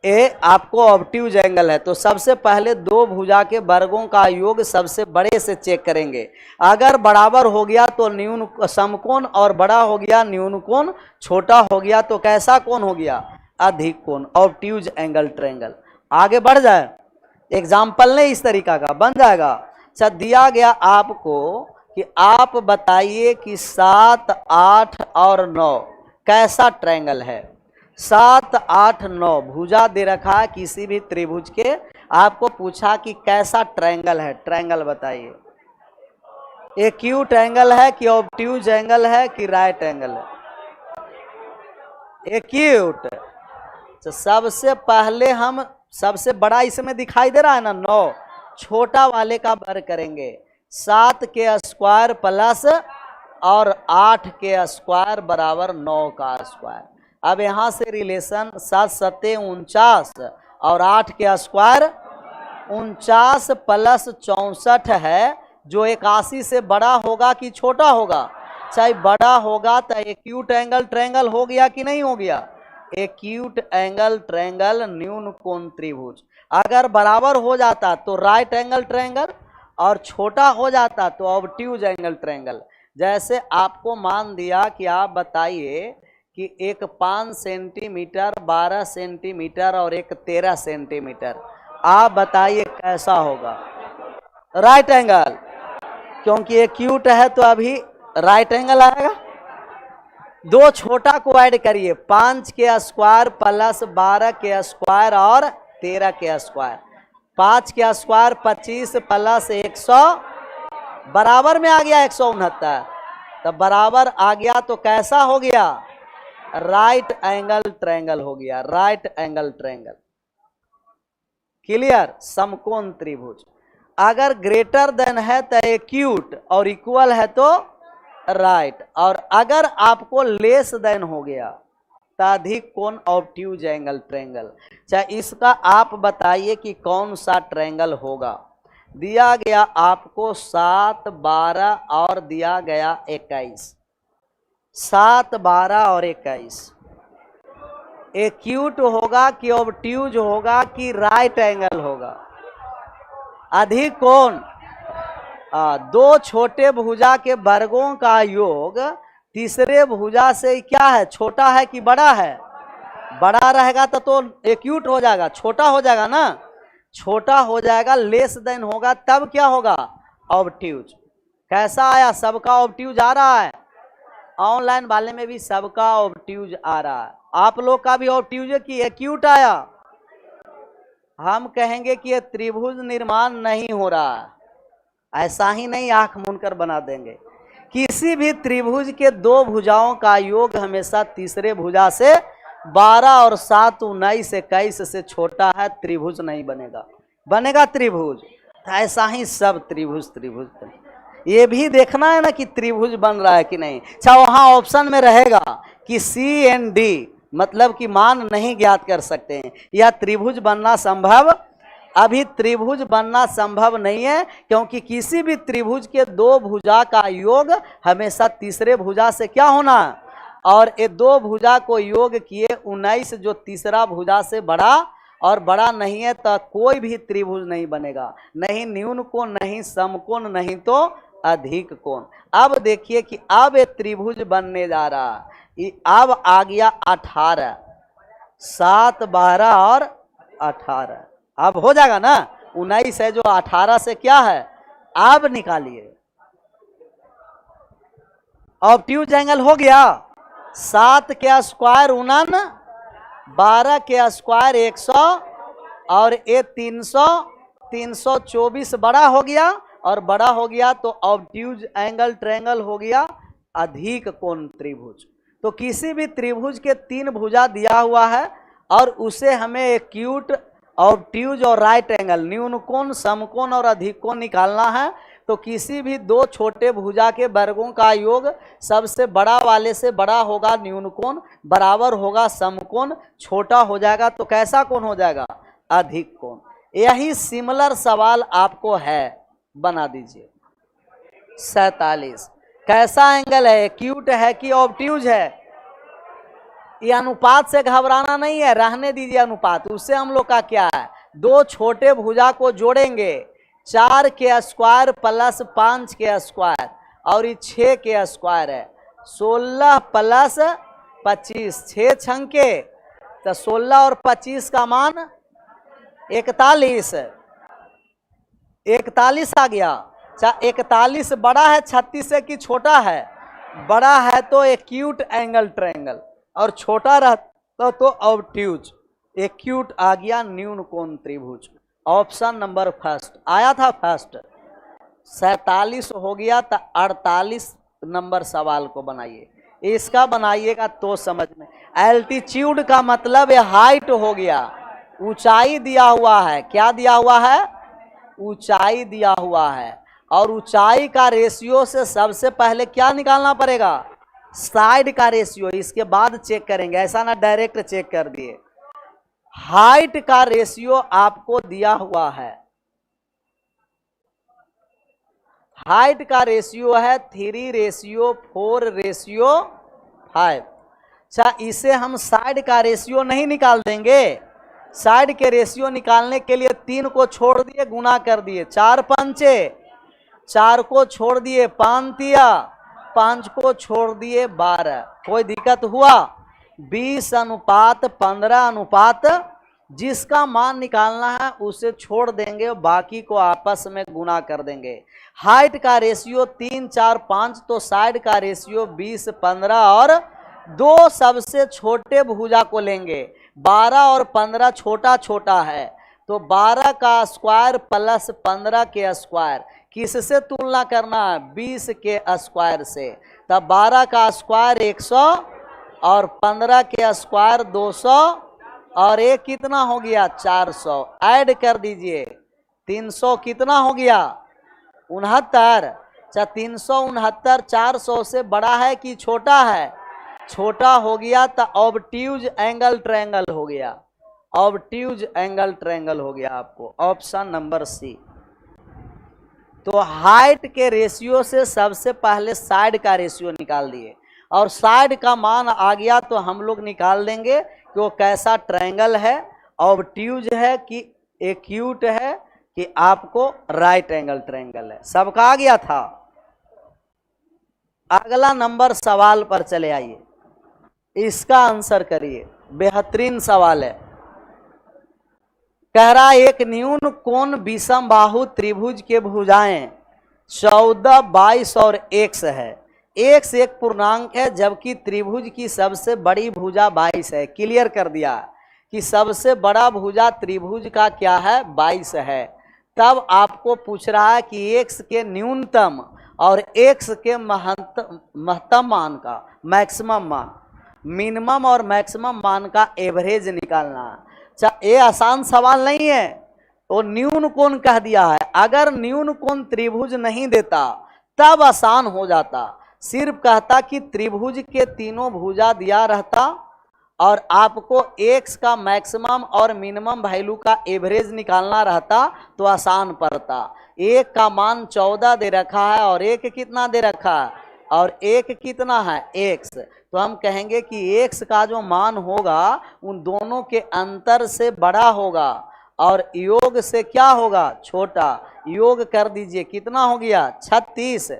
[SPEAKER 1] ए आपको ऑब्ट्यूज एंगल है। तो सबसे पहले 2 भुजा के वर्गों का योग सबसे बड़े से चेक करेंगे। अगर बराबर हो गया तो न्यून समकोण, और बड़ा हो गया न्यून कोण, छोटा हो गया तो कैसा कोण हो गया? अधिक कोण, ऑब्ट्यूज एंगल ट्रायंगल। आगे बढ़ जाए, एग्जाम्पल ने इस तरीका का बन जाएगा। अच्छा, दिया गया आपको कि आप बताइए कि 7, 8 और 9 कैसा ट्रायंगल है। 7, 8, 9 भुजा दे रखा है किसी भी त्रिभुज के, आपको पूछा कि कैसा ट्रायंगल है। ट्रायंगल बताइए, एक्यूट एंगल है कि ऑब्ट्यूज एंगल है कि राइट एंगल है? एक्यूट। तो सबसे पहले हम सबसे बड़ा इसमें दिखाई दे रहा है ना 9, छोटा वाले का वर्ग करेंगे। 7 के स्क्वायर प्लस और 8 के स्क्वायर बराबर 9 का स्क्वायर। अब यहाँ से रिलेशन 7 सत्ते 49 और 8 के स्क्वायर 49 प्लस 64 है, जो 81 से बड़ा होगा कि छोटा होगा? चाहे बड़ा होगा तो एक्यूट एंगल ट्रायंगल हो गया कि नहीं हो गया? एक्यूट एंगल ट्रायंगल न्यून कोण त्रिभुज। अगर बराबर हो जाता तो राइट एंगल ट्रायंगल, और छोटा हो जाता तो ऑब्ट्यूज एंगल ट्रायंगल। जैसे आपको मान दिया कि आप बताइए कि एक 5 सेंटीमीटर, 12 सेंटीमीटर और एक 13 सेंटीमीटर, आप बताइए कैसा होगा? राइट एंगल, क्योंकि एक्यूट है तो अभी राइट एंगल आएगा। 2 छोटा को ऐड करिए, 5 के स्क्वायर प्लस 12 के स्क्वायर और 13 के स्क्वायर। 5 के स्क्वायर 25 प्लस 100 बराबर में आ गया 169। तो बराबर आ गया तो कैसा हो गया? राइट एंगल ट्रायंगल हो गया, राइट एंगल ट्रायंगल। क्लियर? समकोण त्रिभुज। अगर ग्रेटर देन है तो एक्यूट और इक्वल है तो राइट, और अगर आपको लेस देन हो गया तो अधिक कोण ऑब्ट्यूज एंगल ट्रायंगल। चाहे इसका आप बताइए कि कौन सा ट्रायंगल होगा। दिया गया आपको 7, 12 और दिया गया 21। 7, 12 और 21 एक्यूट होगा कि ऑब्ट्यूज होगा कि राइट एंगल होगा? अधिक कोण। 2 छोटे भुजा के वर्गों का योग तीसरे भुजा से क्या है? छोटा है कि बड़ा है? बड़ा रहेगा तो एक्यूट हो जाएगा, छोटा हो जाएगा ना, छोटा हो जाएगा, लेस देन होगा तब क्या होगा? ऑब्ट्यूज। कैसा आया? सबका ऑब्ट्यूज आ रहा है। ऑनलाइन वाले में भी सबका ऑब्ट्यूज आ रहा है। आप लोग का भी ऑब्ट्यूज है कि एक्यूट आया? हम कहेंगे कि ये त्रिभुज निर्माण नहीं हो रहा है, ऐसा ही नहीं आंख मूंदकर बना देंगे। किसी भी त्रिभुज के 2 भुजाओं का योग हमेशा तीसरे भुजा से 12 और 7 19 21 से छोटा है, त्रिभुज नहीं बनेगा। बनेगा त्रिभुज? ऐसा ही सब त्रिभुज त्रिभुज। ये भी देखना है ना कि त्रिभुज बन रहा है कि नहीं। अच्छा, वहाँ ऑप्शन में रहेगा कि सी एंड डी, मतलब कि मान नहीं ज्ञात कर सकते हैं, या त्रिभुज बनना संभव। अभी त्रिभुज बनना संभव नहीं है, क्योंकि किसी भी त्रिभुज के 2 भुजा का योग हमेशा तीसरे भुजा से क्या होना, और ये 2 भुजा को योग किए 19, जो तीसरा भुजा से बड़ा, और बड़ा नहीं है तो कोई भी त्रिभुज नहीं बनेगा, नहीं न्यून कोण, नहीं समकोण, नहीं तो अधिक कोण। अब देखिए कि अब ये त्रिभुज बनने जा रहा है। अब आ गया 18, 7, 12 और 18। अब हो जाएगा ना? 19 है जो 18 से क्या है, अब निकालिए। ऑब्ट्यूज एंगल हो गया। 7 के स्क्वायर 49, 12 के स्क्वायर 100 और ये 300, 324 बड़ा हो गया, और बड़ा हो गया तो ऑब्ट्यूज एंगल ट्रायंगल हो गया अधिक कोण त्रिभुज। तो किसी भी त्रिभुज के 3 भुजा दिया हुआ है और उसे हमें एक्यूट, ऑब्ट्यूज और राइट एंगल, न्यून कोण, समकोण और अधिक कोण निकालना है। तो किसी भी 2 छोटे भुजा के वर्गों का योग सबसे बड़ा वाले से बड़ा होगा न्यून कोण, बराबर होगा समकोण, छोटा हो जाएगा तो कैसा कोण हो जाएगा? अधिक कोण। यही सिमिलर सवाल आपको है, बना दीजिए। 47 कैसा एंगल है? एक्यूट है कि ऑब्ट्यूज है? ये अनुपात से घबराना नहीं है, रहने दीजिए अनुपात। उससे हम लोग का क्या है, 2 छोटे भुजा को जोड़ेंगे, 4 के स्क्वायर प्लस 5 के स्क्वायर और ये 6 के स्क्वायर है, 16 प्लस 25, 6 छंके तो 16 और 25 का मान 41, 41 आ गया। 41 बड़ा है 36 से कि छोटा है? बड़ा है तो एक्यूट एंगल ट्रायंगल, और छोटा रहता तो ऑब्ट्यूज। एक्यूट आ गया न्यून कोण त्रिभुज। ऑप्शन नंबर फर्स्ट आया था फर्स्ट। 47 हो गया तो 48 नंबर सवाल को बनाइए। इसका बनाइएगा तो समझ में। एल्टीट्यूड का मतलब हाइट हो गया, ऊंचाई दिया हुआ है। क्या दिया हुआ है? ऊंचाई दिया हुआ है। और ऊंचाई का रेशियो से सबसे पहले क्या निकालना पड़ेगा? साइड का रेशियो। इसके बाद चेक करेंगे, ऐसा ना डायरेक्ट चेक कर दिए। हाइट का रेशियो आपको दिया हुआ है, हाइट का रेशियो है 3:4:5। अच्छा, इसे हम साइड का रेशियो नहीं निकाल देंगे। साइड के रेशियो निकालने के लिए 3 को छोड़ दिए, गुना कर दिए, 4 पंचे, 4 को छोड़ दिए 5 तिया, 5 को छोड़ दिए 12। कोई दिक्कत हुआ? 20:15 जिसका मान निकालना है उसे छोड़ देंगे, बाकी को आपस में गुना कर देंगे। हाइट का रेशियो 3, 4, 5, तो साइड का रेशियो 20, 15 और 2 सबसे छोटे भुजा को लेंगे। 12 और 15 छोटा छोटा है, तो 12 का स्क्वायर प्लस 15 के स्क्वायर किससे तुलना करना है? 20 के स्क्वायर से। तब 12 का स्क्वायर 100 और 15 के स्क्वायर 200 और एक कितना हो गया? 400। ऐड कर दीजिए, 300 कितना हो गया? 69। अच्छा, 369 400 से बड़ा है कि छोटा है? छोटा हो गया तो ऑब्ट्यूज एंगल ट्रायंगल हो गया। ऑब्ट्यूज एंगल ट्रायंगल हो गया आपको। Option number C. तो हाइट के रेशियो से सबसे पहले साइड का रेशियो निकाल दिए, और साइड का मान आ गया तो हम लोग निकाल देंगे कि वो कैसा ट्रायंगल है, ऑब्ट्यूज है कि एक्यूट है कि आपको राइट एंगल ट्रायंगल है। सबका आ गया था। अगला नंबर सवाल पर चले आइए, इसका आंसर करिए। बेहतरीन सवाल है। कह रहा एक न्यून कोण विषम बाहु त्रिभुज के भुजाएं 14, 22 और x है। x एक पूर्णांक है, जबकि त्रिभुज की सबसे बड़ी भुजा 22 है। क्लियर कर दिया कि सबसे बड़ा भुजा त्रिभुज का क्या है? 22 है। तब आपको पूछ रहा है कि x के न्यूनतम और x के महत्तम मान का, मैक्सिमम मान, मिनिमम और मैक्सिमम मान का एवरेज निकालना है। अच्छा, ये आसान सवाल नहीं है। तो न्यून कोण कह दिया है, अगर न्यून कोण त्रिभुज नहीं देता तब आसान हो जाता। सिर्फ कहता कि त्रिभुज के तीनों भुजा दिया रहता और आपको x का मैक्सिमम और मिनिमम वैल्यू का एवरेज निकालना रहता तो आसान पड़ता। एक का मान 14 दे रखा है और एक कितना दे रखा है, और एक कितना है? x। तो हम कहेंगे कि x का जो मान होगा उन दोनों के अंतर से बड़ा होगा और योग से क्या होगा? छोटा। योग कर दीजिए, कितना हो गया? 36।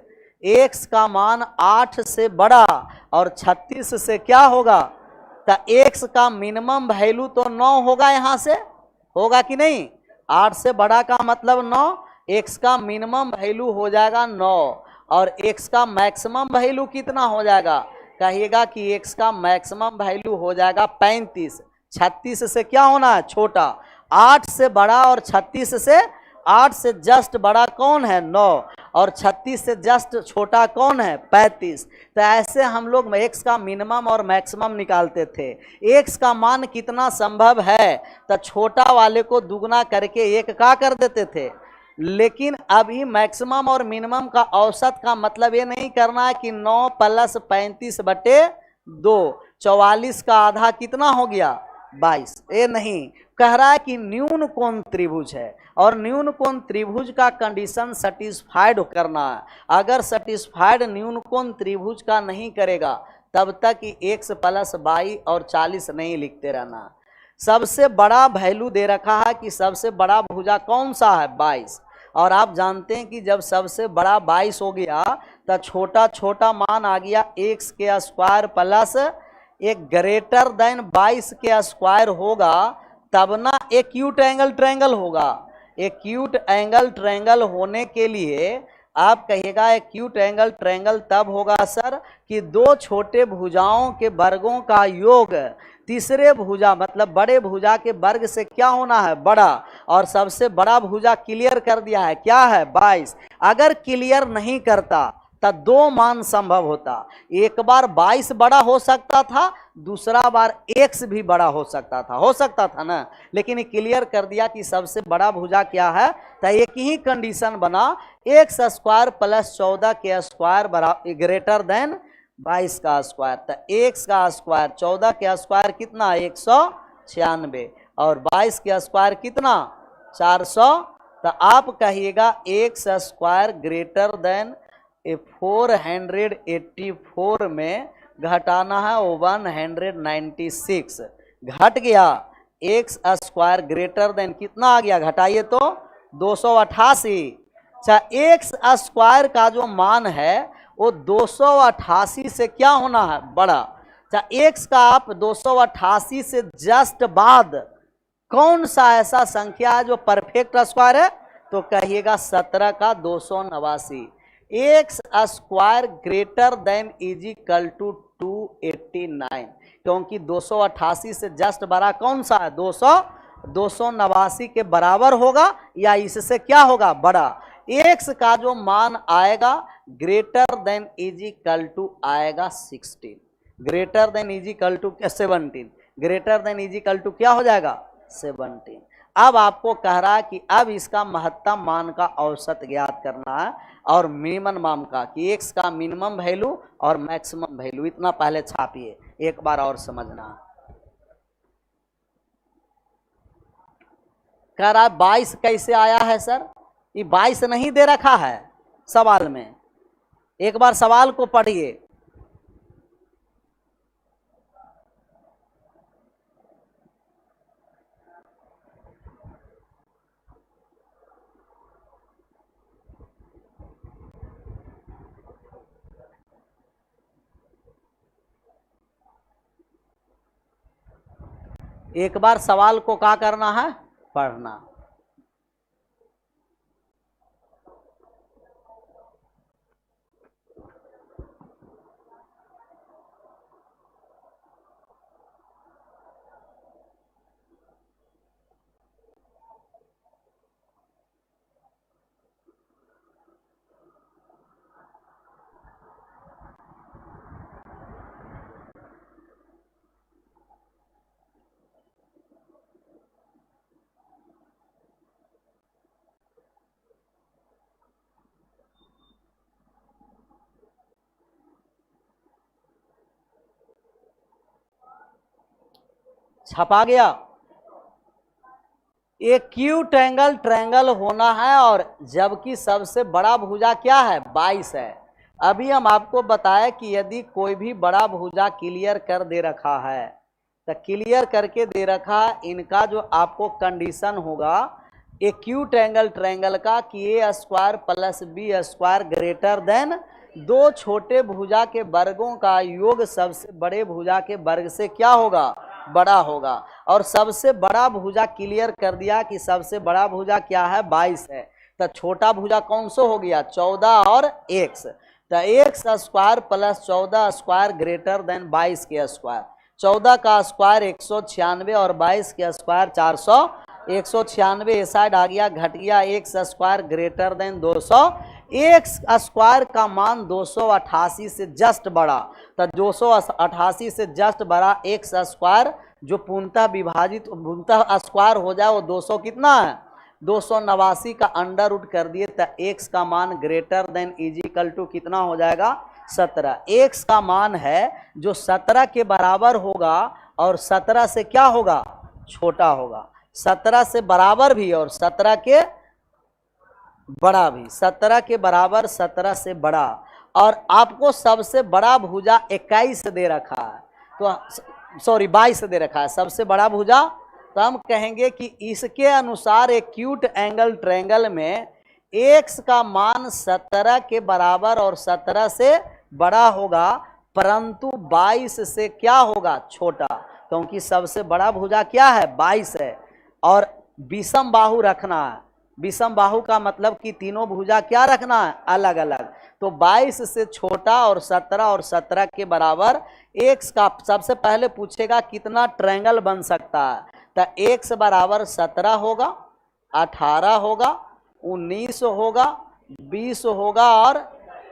[SPEAKER 1] x का मान 8 से बड़ा और 36 से क्या होगा? तो x का मिनिमम वैल्यू तो 9 होगा, यहाँ से होगा कि नहीं? 8 से बड़ा का मतलब 9, x का मिनिमम वैल्यू हो जाएगा 9 और x का मैक्सिमम वैल्यू कितना हो जाएगा? कहिएगा कि x का मैक्सिमम वैल्यू हो जाएगा 35। 36 से क्या होना है, छोटा। 8 से बड़ा और 36 से, 8 से जस्ट बड़ा कौन है, 9, और 36 से जस्ट छोटा कौन है, 35। तो ऐसे हम लोग एक्स का मिनिमम और मैक्सिमम निकालते थे। एक्स का मान कितना संभव है, तो छोटा वाले को दुगना करके एक का कर देते थे। लेकिन अभी मैक्सिमम और मिनिमम का औसत का मतलब ये नहीं करना है कि 9 + 35/2, 44 का आधा कितना हो गया, 22। ये नहीं, कह रहा है कि न्यून कोण त्रिभुज है, और न्यून कोण त्रिभुज का कंडीशन सेटिस्फाइड करना है। अगर सेटिस्फाइड न्यून कोण त्रिभुज का नहीं करेगा तब तक x + 22 और 40 नहीं लिखते रहना। सबसे बड़ा वैल्यू दे रखा है कि सबसे बड़ा भुजा कौन सा है, 22। और आप जानते हैं कि जब सबसे बड़ा 22 हो गया तो छोटा छोटा मान आ गया x² प्लस एक ग्रेटर देन 22 के स्क्वायर होगा, तब ना एक्यूट एंगल ट्रायंगल होगा। एक्यूट एंगल ट्रायंगल होने के लिए आप कहिएगा एक्यूट एंगल ट्रायंगल तब होगा सर कि दो छोटे भुजाओं के वर्गों का योग तीसरे भुजा मतलब बड़े भुजा के वर्ग से क्या होना है, बड़ा। और सबसे बड़ा भुजा क्लियर कर दिया है, क्या है, 22। अगर क्लियर नहीं करता तब दो मान संभव होता, एक बार 22 बड़ा हो सकता था, दूसरा बार x भी बड़ा हो सकता था ना। लेकिन ये क्लियर कर दिया कि सबसे बड़ा भुजा क्या है, तो एक ही कंडीशन बना, x² + 14 के स्क्वायर बराबर ग्रेटर देन 22 का स्क्वायर। तो x का स्क्वायर 14 के स्क्वायर कितना, 196, और 22 के स्क्वायर कितना, 400। तो आप कहिएगा x² ग्रेटर देन 484 में घटाना है 196, घट गया। x² ग्रेटर देन कितना आ गया, घटाइए तो 288। अच्छा, x² का जो मान है वो 288 से क्या होना है, बड़ा। अच्छा, x का आप 288 से जस्ट बाद कौन सा ऐसा संख्या है जो परफेक्ट स्क्वायर है, तो कहिएगा 17 का 289। x² ग्रेटर देन = 289, क्योंकि 288 से जस्ट बड़ा कौन सा है, 289 के बराबर होगा या इससे क्या होगा, बड़ा। x का जो मान आएगा ग्रेटर देन = आएगा 16, ग्रेटर देन = 17, ग्रेटर देन = क्या हो जाएगा, 17। अब आपको कह रहा है कि अब इसका महत्तम मान का औसत ज्ञात करना है और मिनिमम मान का, कि x का मिनिमम वैल्यू और मैक्सिमम वैल्यू। इतना पहले छापिए, एक बार और समझना। कह रहा है 22 कैसे आया है सर, ये 22 नहीं दे रखा है सवाल में, एक बार सवाल को पढ़िए। एक बार सवाल को क्या करना है, पढ़ना। छपा गया। एक्यूट एंगल ट्रायंगल होना है, और जबकि सबसे बड़ा भुजा क्या है, 22 है। अभी हम आपको बताए कि यदि कोई भी बड़ा भुजा क्लियर कर दे रखा है, तो क्लियर करके दे रखा है, इनका जो आपको कंडीशन होगा एक्यूट एंगल ट्रायंगल का कि a² + b² ग्रेटर देन दो छोटे भुजा के वर्गों का योग सबसे बड़े भुजा के वर्ग से क्या होगा, बड़ा होगा। और सबसे बड़ा भुजा क्लियर कर दिया कि सबसे बड़ा भुजा क्या है, 22 है। तो छोटा भुजा कौन सा हो गया, 14 और x। तो x² + 14² ग्रेटर देन 22 के स्क्वायर। 14 का स्क्वायर 196 और 22 के स्क्वायर 400। 196 इस साइड आ गया, घट गया, x square greater than 200। X square का मान 288 से जस्ट बड़ा, तो 288 से जस्ट बड़ा एक्स स्क्वायर जो पूर्णतः विभाजित पूर्णतः स्क्वायर हो जाए वो 200 कितना है 289 का अंडर रूट कर दिए, तो एक्स का मान ग्रेटर देन इजिकल टू कितना हो जाएगा 17। एक्स का मान है जो 17 के बराबर होगा और 17 से क्या होगा छोटा होगा, 17 से बराबर भी और 17 के बड़ा भी, 17 के बराबर 17 से बड़ा। और आपको सबसे बड़ा भुजा 21 दे रखा है, तो सॉरी 22 दे रखा है सबसे बड़ा भुजा, तो हम कहेंगे कि इसके अनुसार एक्यूट एंगल ट्रायंगल में एक्स का मान 17 के बराबर और 17 से बड़ा होगा, परंतु 22 से क्या होगा छोटा, क्योंकि सबसे बड़ा भुजा क्या है 22 है। और विषम बाहु रखना है, विषम बाहु का मतलब कि तीनों भुजा क्या रखना है अलग अलग, तो 22 से छोटा और 17 के बराबर एक्स का सबसे पहले पूछेगा कितना ट्रायंगल बन सकता है, तो एक्स बराबर 17 होगा, 18 होगा, 19 होगा, 20 होगा और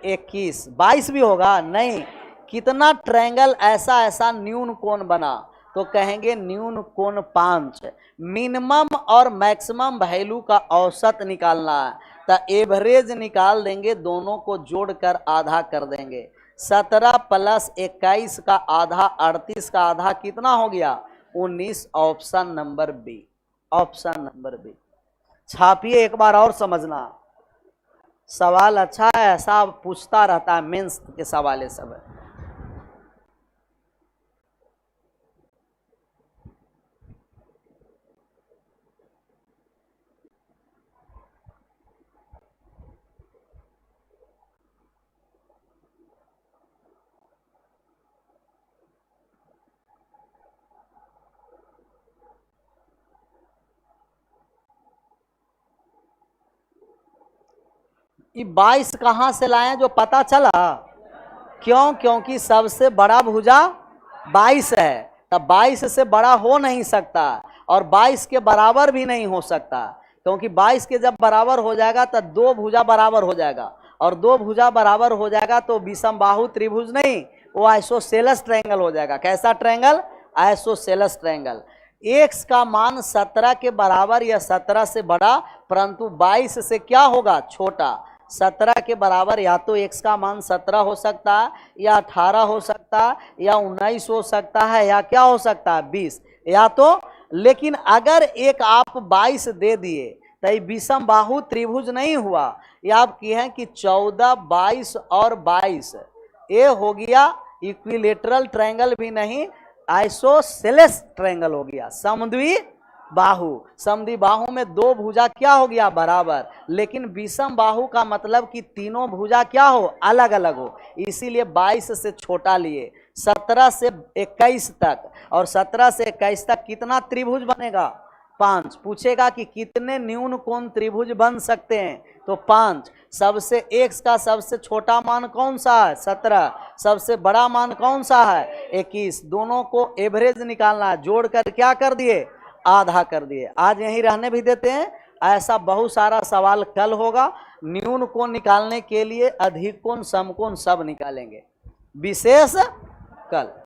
[SPEAKER 1] 21, 22 भी होगा नहीं। कितना ट्रायंगल ऐसा न्यून कोण बना, तो कहेंगे न्यून कोण 5। मिनिमम और मैक्सिमम वैल्यू का औसत निकालना है, तो एवरेज निकाल देंगे, दोनों को जोड़कर आधा कर देंगे। 17 + 21 का आधा 38 का आधा कितना हो गया 19, option number B, option number B. छापिए एक बार और समझना, सवाल अच्छा है, ऐसा पूछता रहता है मेंस के सवाल ये सब है। ये 22 कहाँ से लाए जो पता चला, क्यों, क्योंकि सबसे बड़ा भुजा 22 है, तब 22 से बड़ा हो नहीं सकता और 22 के बराबर भी नहीं हो सकता, क्योंकि 22 के जब बराबर हो जाएगा तो दो भुजा बराबर हो जाएगा, और दो भुजा बराबर हो जाएगा तो विषम बाहु त्रिभुज नहीं, वो आइसोसेलेस ट्रायंगल हो जाएगा। कैसा ट्रायंगल, आइसोसेलेस ट्रायंगल। एक्स का मान 17 के बराबर या 17 से बड़ा, परंतु 22 से क्या होगा छोटा। 17 के बराबर या तो एक्स का मान 17 हो सकता है, या 18 हो सकता है, या 19 हो सकता है, या क्या हो सकता है 20, या तो। लेकिन अगर एक आप 22 दे दिए तो ये विषम बाहु त्रिभुज नहीं हुआ, ये आप कहें कि 14, 22 और 22 ये हो गया इक्विलेटरल ट्रायंगल भी नहीं, आइसोसेलेस ट्रायंगल हो गया। समद्वि बाहु, समद्वि बाहु में दो भुजा क्या हो गया बराबर, लेकिन विषम बाहु का मतलब कि तीनों भुजा क्या हो अलग अलग हो, इसीलिए 22 से छोटा लिए। 17 से 21 तक, और 17 से 21 तक कितना त्रिभुज बनेगा 5। पूछेगा कि कितने न्यून कोण त्रिभुज बन सकते हैं, तो 5। सबसे एक्स का सबसे छोटा मान कौन सा है 17, सबसे बड़ा मान कौन सा है 21, दोनों को एवरेज निकालना है, जोड़कर क्या कर दिए आधा कर दिए। आज यहीं रहने भी देते हैं, ऐसा बहुत सारा सवाल कल होगा। न्यून कोण निकालने के लिए अधिक कोण समकोण सब निकालेंगे, विशेष कल।